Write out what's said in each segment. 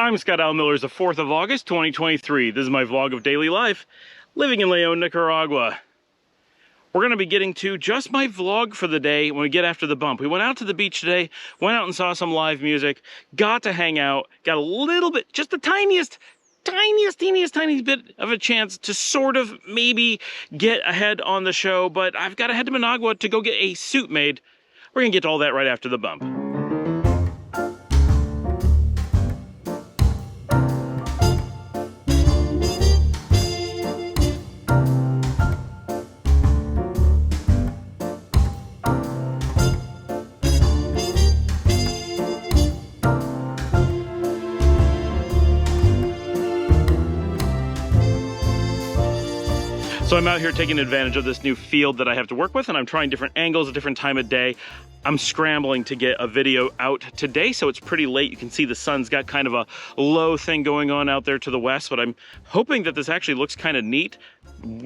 I'm Scott Al Miller. It's the 4th of August, 2023. This is my vlog of daily life, living in Leon, Nicaragua. We're going to be getting to just my vlog for the day when we get after the bump. We went out to the beach today, went out and saw some live music, got to hang out, got a little bit, just the teeniest bit of a chance to sort of maybe get ahead on the show, but I've got to head to Managua to go get a suit made. We're going to get to all that right after the bump. So I'm out here taking advantage of this new field that I have to work with, and I'm trying different angles at different time of day. I'm scrambling to get a video out today, so it's pretty late. You can see the sun's got kind of a low thing going on out there to the west, but I'm hoping that this actually looks kind of neat.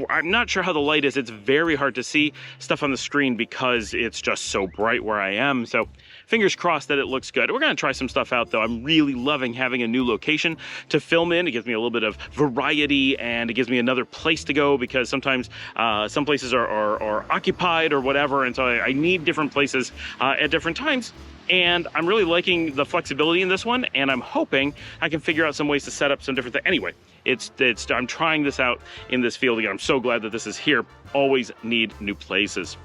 I'm not sure how the light is. It's very hard to see stuff on the screen because it's just so bright where I am. So fingers crossed that it looks good. We're gonna try some stuff out though. I'm really loving having a new location to film in. It gives me a little bit of variety and it gives me another place to go because sometimes some places are occupied or whatever. And so I need different places at different times. And I'm really liking the flexibility in this one, and I'm hoping I can figure out some ways to set up some different things. Anyway, I'm trying this out in this field again. I'm so glad that this is here. Always need new places.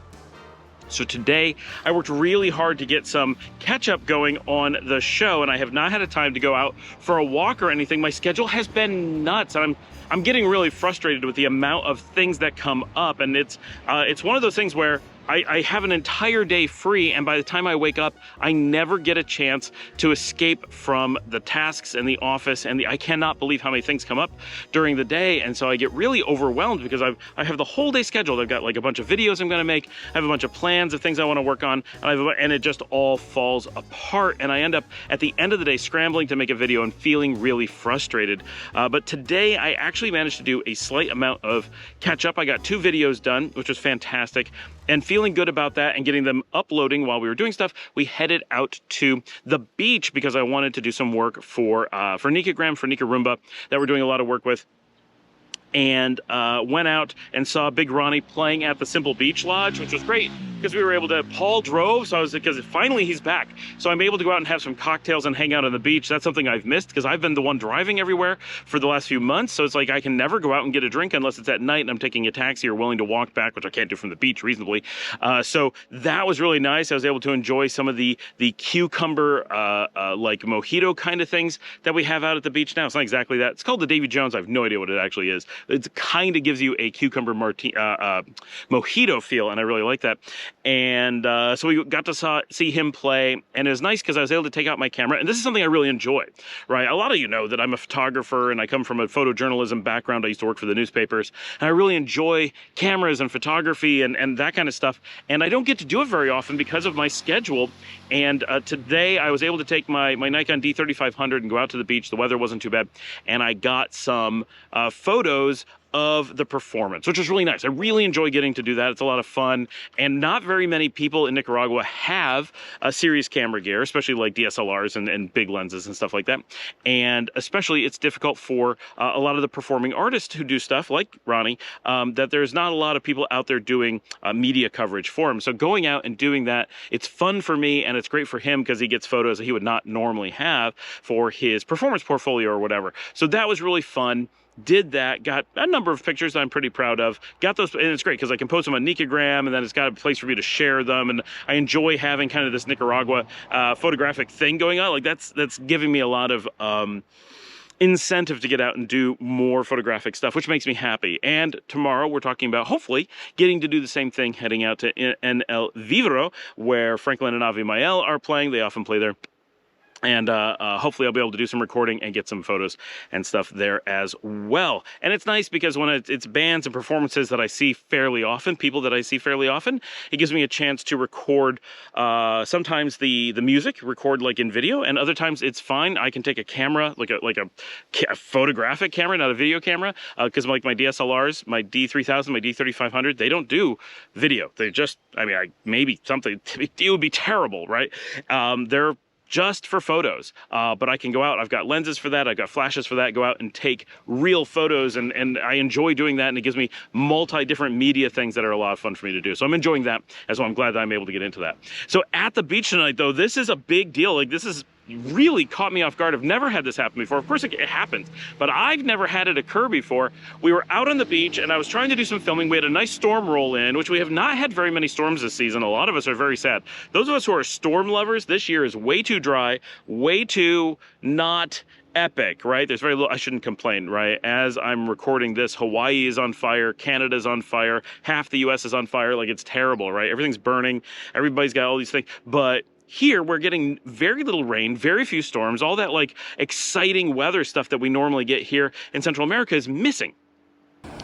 So today, I worked really hard to get some catch-up going on the show, and I have not had a time to go out for a walk or anything. My schedule has been nuts, and I'm getting really frustrated with the amount of things that come up, and it's one of those things where I have an entire day free, and by the time I wake up, I never get a chance to escape from the tasks and the office, and I cannot believe how many things come up during the day, and so I get really overwhelmed because I have the whole day scheduled. I've got like a bunch of videos I'm gonna make, I have a bunch of plans of things I wanna work on, and it just all falls apart, and I end up at the end of the day scrambling to make a video and feeling really frustrated. But today, I actually managed to do a slight amount of catch up. I got 2 videos done, which was fantastic. And feeling good about that and getting them uploading while we were doing stuff, we headed out to the beach because I wanted to do some work for Nicaragua that we're doing a lot of work with. And went out and saw BigRony playing at the Simple Beach Lodge, which was great because we were able to, Paul drove, so because finally he's back. So I'm able to go out and have some cocktails and hang out on the beach. That's something I've missed because I've been the one driving everywhere for the last few months. So it's like I can never go out and get a drink unless it's at night and I'm taking a taxi or willing to walk back, which I can't do from the beach reasonably. So that was really nice. I was able to enjoy some of the cucumber, like mojito kind of things that we have out at the beach now. It's not exactly that. It's called the Davy Jones. I have no idea what it actually is. It kind of gives you a cucumber mojito feel, and I really like that. And so we got to see him play, and it was nice because I was able to take out my camera, and this is something I really enjoy, right? A lot of you know that I'm a photographer, and I come from a photojournalism background. I used to work for the newspapers, and I really enjoy cameras and photography and that kind of stuff, and I don't get to do it very often because of my schedule. And today I was able to take my Nikon D3500 and go out to the beach. The weather wasn't too bad, and I got some photos of the performance, which was really nice. I really enjoy getting to do that. It's a lot of fun, and not very many people in Nicaragua have a serious camera gear, especially like DSLRs and big lenses and stuff like that. And especially it's difficult for a lot of the performing artists who do stuff like Ronnie, that there's not a lot of people out there doing media coverage for him. So going out and doing that, it's fun for me and it's great for him because he gets photos that he would not normally have for his performance portfolio or whatever. So that was really fun. Did that, got a number of pictures that I'm pretty proud of, got those, and it's great because I can post them on Nicagram, and then it's got a place for me to share them, and I enjoy having kind of this Nicaragua photographic thing going on. Like that's giving me a lot of incentive to get out and do more photographic stuff, which makes me happy. And tomorrow we're talking about hopefully getting to do the same thing, heading out to El Vivero, where Franklin and Avi Mael are playing. They often play there. And hopefully I'll be able to do some recording and get some photos and stuff there as well. And it's nice because when it's bands and performances that I see fairly often, people that I see fairly often, it gives me a chance to record sometimes the music, record like in video, and other times it's fine. I can take a camera, like a photographic camera, not a video camera, because like my DSLRs, my D3000, my D3500, they don't do video. They just, I mean, maybe something, it would be terrible, right? They're just for photos. But I can go out, I've got lenses for that, I've got flashes for that, go out and take real photos, and I enjoy doing that, and it gives me different media things that are a lot of fun for me to do. So I'm enjoying that as well. I'm glad that I'm able to get into that. So at the beach tonight though, this is a big deal. Like, this is really caught me off guard. I've never had this happen before. Of course it happens, but I've never had it occur before. We were out on the beach and I was trying to do some filming. We had a nice storm roll in, which we have not had very many storms this season. A lot of us are very sad. Those of us who are storm lovers, this year is way too dry, way too not epic, right? There's very little, I shouldn't complain, right? As I'm recording this, Hawaii is on fire, Canada's on fire, half the US is on fire. Like, it's terrible, right? Everything's burning, everybody's got all these things, but here we're getting very little rain, very few storms. All that like exciting weather stuff that we normally get here in Central America is missing.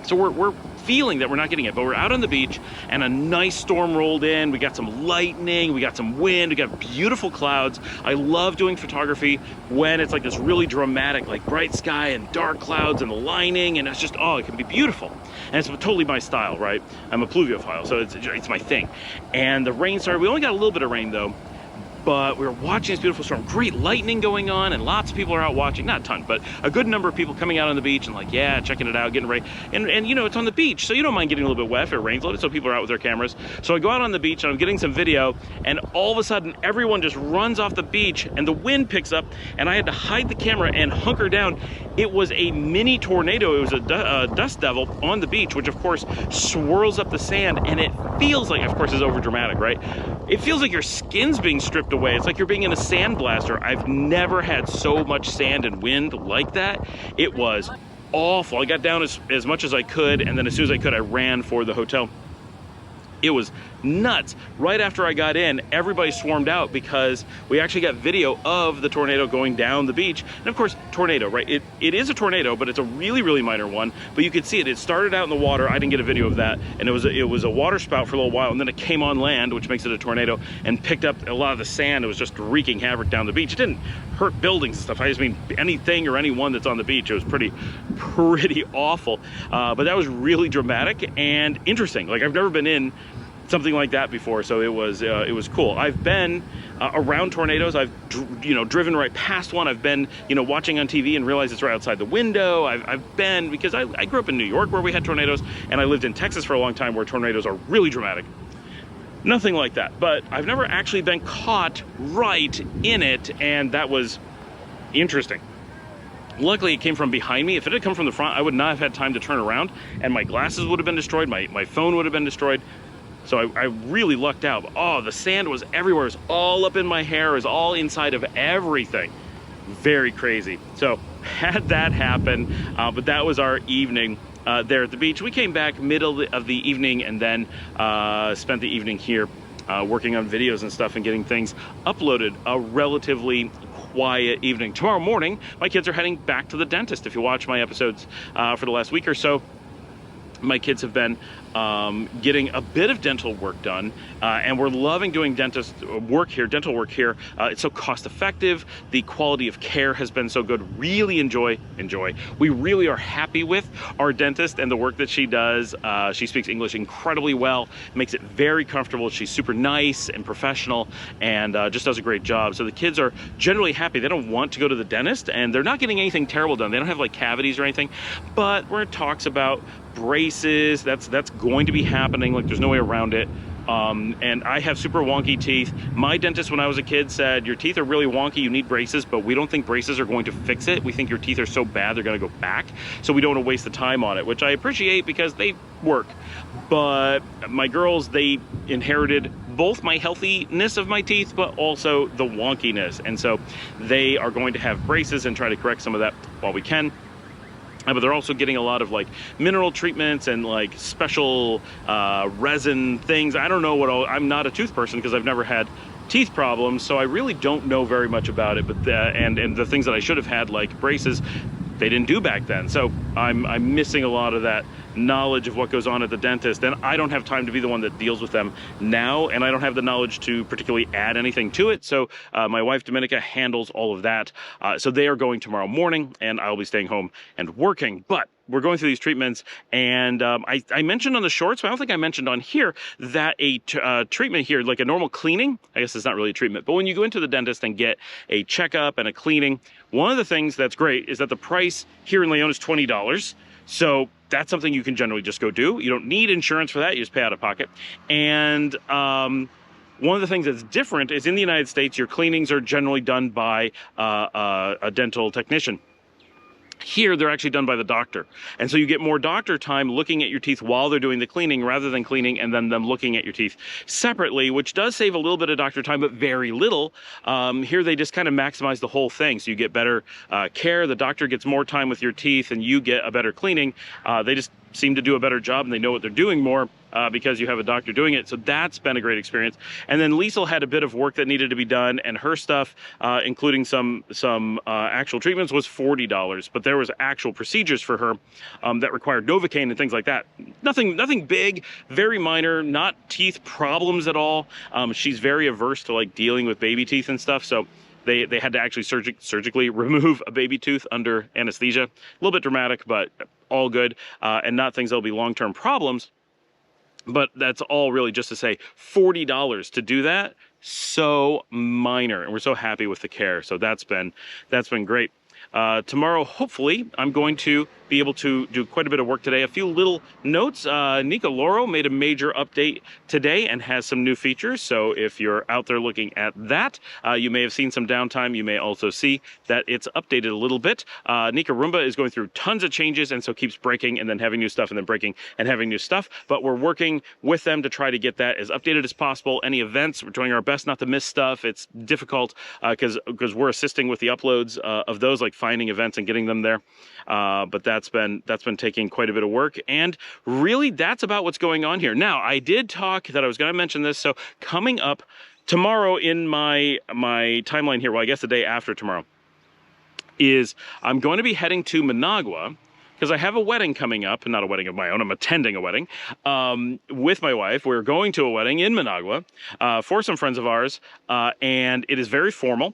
So we're feeling that we're not getting it, but we're out on the beach and a nice storm rolled in. We got some lightning, we got some wind, we got beautiful clouds. I love doing photography when it's like this really dramatic, like bright sky and dark clouds and the lining, and it's just, oh, it can be beautiful. And it's totally my style, right? I'm a pluviophile, so it's my thing. And the rain started, we only got a little bit of rain though, but we were watching this beautiful storm, great lightning going on, and lots of people are out watching, not a ton, but a good number of people coming out on the beach and like, yeah, checking it out, getting ready. And you know, it's on the beach, so you don't mind getting a little bit wet if it rains a little bit, so people are out with their cameras. So I go out on the beach and I'm getting some video, and all of a sudden everyone just runs off the beach and the wind picks up, and I had to hide the camera and hunker down. It was a mini tornado. It was a dust devil on the beach, which of course swirls up the sand, and it feels like, of course it's over dramatic, right? It feels like your skin's being stripped away. It's like you're being in a sand blaster. I've never had so much sand and wind like that. It was awful. I got down as much as I could, and then as soon as I could, I ran for the hotel. It was nuts. Right after I got in, everybody swarmed out because we actually got video of the tornado going down the beach. And of course, tornado, right? It is a tornado, but it's a really, really minor one. But you could see it. It started out in the water. I didn't get a video of that. And it was a water spout for a little while, and then it came on land, which makes it a tornado, and picked up a lot of the sand. It was just wreaking havoc down the beach. It didn't hurt buildings and stuff. I just mean anything or anyone that's on the beach. It was pretty awful. But that was really dramatic and interesting. Like, I've never been in something like that before, so it was cool. I've been around tornadoes. I've driven right past one. I've been watching on TV and realized it's right outside the window. I've been, because I grew up in New York where we had tornadoes, and I lived in Texas for a long time where tornadoes are really dramatic. Nothing like that, but I've never actually been caught right in it, and that was interesting. Luckily, it came from behind me. If it had come from the front, I would not have had time to turn around, and my glasses would have been destroyed, my phone would have been destroyed. So I really lucked out. But, oh, the sand was everywhere. It was all up in my hair. It was all inside of everything. Very crazy. So had that happen, but that was our evening there at the beach. We came back middle of the evening and then spent the evening here working on videos and stuff and getting things uploaded. A relatively quiet evening. Tomorrow morning, my kids are heading back to the dentist. If you watch my episodes for the last week or so, my kids have been getting a bit of dental work done, and we're loving doing dental work here. It's so cost effective. The quality of care has been so good. Really enjoy. We really are happy with our dentist and the work that she does. She speaks English incredibly well, makes it very comfortable. She's super nice and professional, and just does a great job. So the kids are generally happy. They don't want to go to the dentist, and they're not getting anything terrible done. They don't have like cavities or anything, but we're in talks about braces. That's going to be happening. Like, there's no way around it. And I have super wonky teeth. My dentist when I was a kid said, your teeth are really wonky, you need braces, but we don't think braces are going to fix it. We think your teeth are so bad they're going to go back, so we don't want to waste the time on it, which I appreciate because they work. But my girls, they inherited both my healthiness of my teeth, but also the wonkiness, and so they are going to have braces and try to correct some of that while we can. But they're also getting a lot of like mineral treatments and like special resin things. I don't know what all, I'm not a tooth person because I've never had teeth problems, so I really don't know very much about it. But and the things that I should have had, like braces, they didn't do back then. So I'm missing a lot of that knowledge of what goes on at the dentist, then I don't have time to be the one that deals with them now, and I don't have the knowledge to particularly add anything to it. So my wife Dominica handles all of that. So they are going tomorrow morning, and I'll be staying home and working. But we're going through these treatments, and I mentioned on the shorts, but I don't think I mentioned on here, that a treatment here, like a normal cleaning, I guess it's not really a treatment, but when you go into the dentist and get a checkup and a cleaning, one of the things that's great is that the price here in Leon is $20. So that's something you can generally just go do. You don't need insurance for that, you just pay out of pocket. And one of the things that's different is in the United States, your cleanings are generally done by a dental technician. Here, they're actually done by the doctor. And so you get more doctor time looking at your teeth while they're doing the cleaning rather than cleaning and then them looking at your teeth separately, which does save a little bit of doctor time, but very little. Here, they just kind of maximize the whole thing. So you get better care, the doctor gets more time with your teeth, and you get a better cleaning. They just seem to do a better job, and they know what they're doing more because you have a doctor doing it. So that's been a great experience. And then Liesel had a bit of work that needed to be done, and her stuff, including some actual treatments, was $40. But there was actual procedures for her that required Novocaine and things like that. Nothing big, very minor, not teeth problems at all. She's very averse to like dealing with baby teeth and stuff. So they had to actually surgically remove a baby tooth under anesthesia. A little bit dramatic, but all good, and not things that'll be long-term problems. But that's all really just to say $40 to do that, so minor, and we're so happy with the care. So that's been great. Tomorrow, hopefully, I'm going to be able to do quite a bit of work today. A few little notes. Nika Loro made a major update today and has some new features. So if you're out there looking at that, you may have seen some downtime. You may also see that it's updated a little bit. Nika Roomba is going through tons of changes, and so keeps breaking and then having new stuff and then breaking and having new stuff. But we're working with them to try to get that as updated as possible. Any events, we're doing our best not to miss stuff. It's difficult because we're assisting with the uploads of those, like finding events and getting them there. But that's been taking quite a bit of work, and really that's about what's going on here. Now, I did talk that I was going to mention this, so coming up tomorrow in my timeline here, well, I guess the day after tomorrow, is I'm going to be heading to Managua because I have a wedding coming up. Not a wedding of my own, I'm attending a wedding with my wife. We're going to a wedding in Managua for some friends of ours, and it is very formal.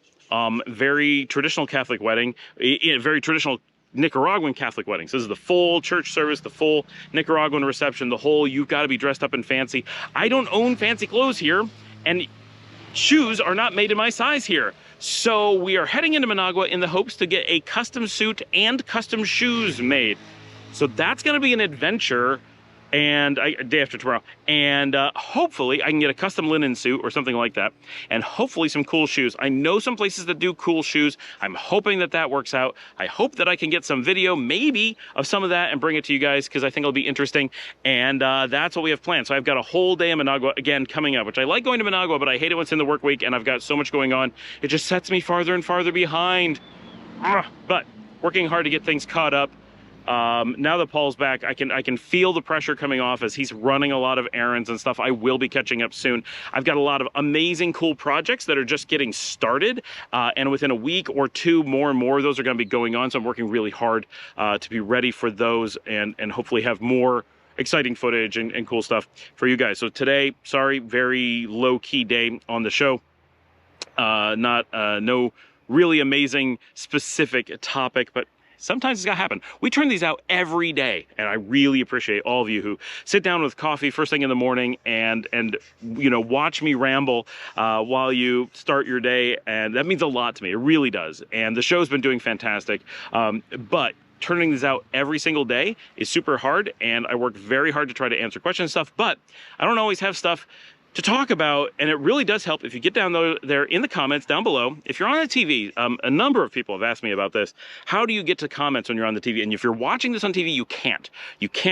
Very traditional Catholic wedding, very traditional Nicaraguan Catholic wedding. So this is the full church service, the full Nicaraguan reception, the whole you've got to be dressed up and fancy. I don't own fancy clothes here, and shoes are not made in my size here. So we are heading into Managua in the hopes to get a custom suit and custom shoes made. So that's going to be an adventure. And day after tomorrow, and hopefully I can get a custom linen suit or something like that, and hopefully some cool shoes. I know some places that do cool shoes. I'm hoping that that works out. I hope that I can get some video maybe of some of that and bring it to you guys, because I think it'll be interesting, and that's what we have planned. So I've got a whole day in Managua again coming up, which I like going to Managua, but I hate it when it's in the work week and I've got so much going on. It just sets me farther and farther behind. But working hard to get things caught up. Now that Paul's back, I can feel the pressure coming off as he's running a lot of errands and stuff. I will be catching up soon. I've got a lot of amazing, cool projects that are just getting started, and within a week or two, more and more of those are going to be going on. So I'm working really hard to be ready for those, and hopefully have more exciting footage and cool stuff for you guys. So today, sorry, very low-key day on the show. No really amazing specific topic, but sometimes it's gotta happen. We turn these out every day, and I really appreciate all of you who sit down with coffee first thing in the morning and you know, watch me ramble while you start your day, and that means a lot to me. It really does. And the show's been doing fantastic, but turning these out every single day is super hard, and I work very hard to try to answer questions and stuff, but I don't always have stuff to talk about, and it really does help if you get down there in the comments down below. If you're on the TV, a number of people have asked me about this. How do you get to comments when you're on the TV? And if you're watching this on TV, you can't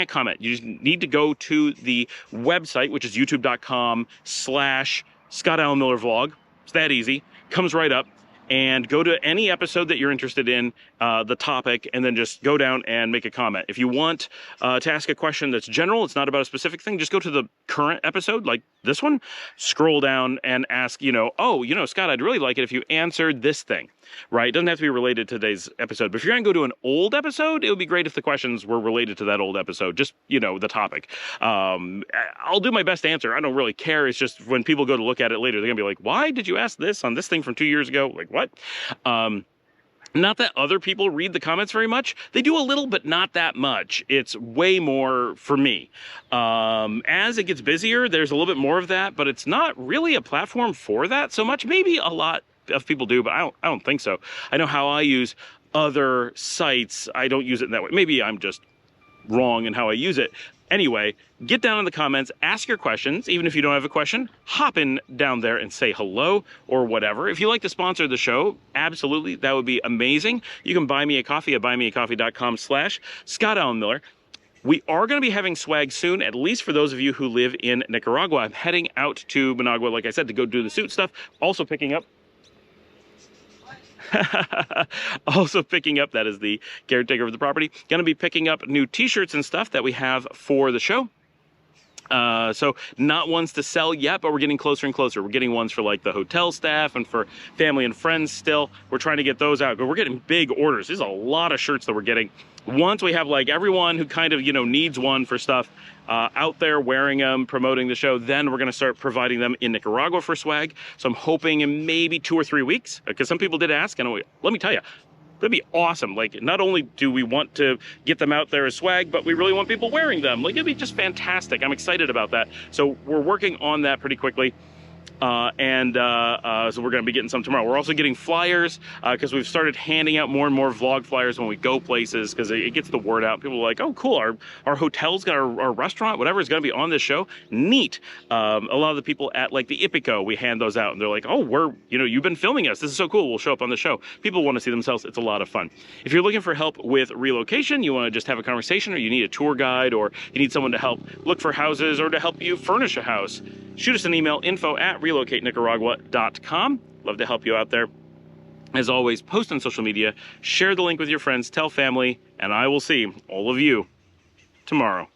comment. You just need to go to the website, which is youtube.com/Scott Allen Miller Vlog. It's that easy. Comes right up. And go to any episode that you're interested in, the topic, and then just go down and make a comment. If you want to ask a question that's general, it's not about a specific thing, just go to the current episode, like this one, scroll down and ask, oh, Scott, I'd really like it if you answered this thing. right? It doesn't have to be related to today's episode, but if you're going to go to an old episode, it would be great if the questions were related to that old episode, just, you know, the topic. I'll do my best to answer. I don't really care. It's just when people go to look at it later, they're going to be like, why did you ask this on this thing from 2 years ago? Like, what? Not that other people read the comments very much. They do a little, but not that much. It's way more for me. As it gets busier, there's a little bit more of that, but it's not really a platform for that so much. Maybe a lot of people do, but I don't think so. I know how I use other sites. I don't use it in that way. Maybe I'm just wrong in how I use it. Anyway, get down in the comments, ask your questions. Even if you don't have a question, hop in down there and say hello or whatever. If you like to sponsor the show, absolutely, that would be amazing. You can buy me a coffee at buymeacoffee.com/Scott Allen Miller. We are going to be having swag soon, at least for those of you who live in Nicaragua. I'm heading out to Managua, like I said, to go do the suit stuff. Also picking up, that is the caretaker of the property, going to be picking up new t-shirts and stuff that we have for the show. So not ones to sell yet, but we're getting closer and closer. We're getting ones for like the hotel staff and for family and friends still. We're trying to get those out, but we're getting big orders. There's a lot of shirts that we're getting. Once we have like everyone who kind of, you know, needs one for stuff out there wearing them, promoting the show, then we're going to start providing them in Nicaragua for swag. So I'm hoping in maybe 2 or 3 weeks, because some people did ask, and let me tell you, that'd be awesome. Like, not only do we want to get them out there as swag, but we really want people wearing them. Like, it'd be just fantastic. I'm excited about that. So we're working on that pretty quickly. So we're going to be getting some tomorrow. We're also getting flyers because we've started handing out more and more vlog flyers when we go places, because it gets the word out. People are like, oh, cool, our hotel's got our restaurant, whatever is going to be on this show. Neat. A lot of the people at like the Ipico, we hand those out and they're like, oh, you've been filming us. This is so cool. We'll show up on the show. People want to see themselves. It's a lot of fun. If you're looking for help with relocation, you want to just have a conversation, or you need a tour guide, or you need someone to help look for houses or to help you furnish a house, shoot us an email, info@relocatenicaragua.com. Love to help you out there. As always, post on social media, share the link with your friends, tell family, and I will see all of you tomorrow.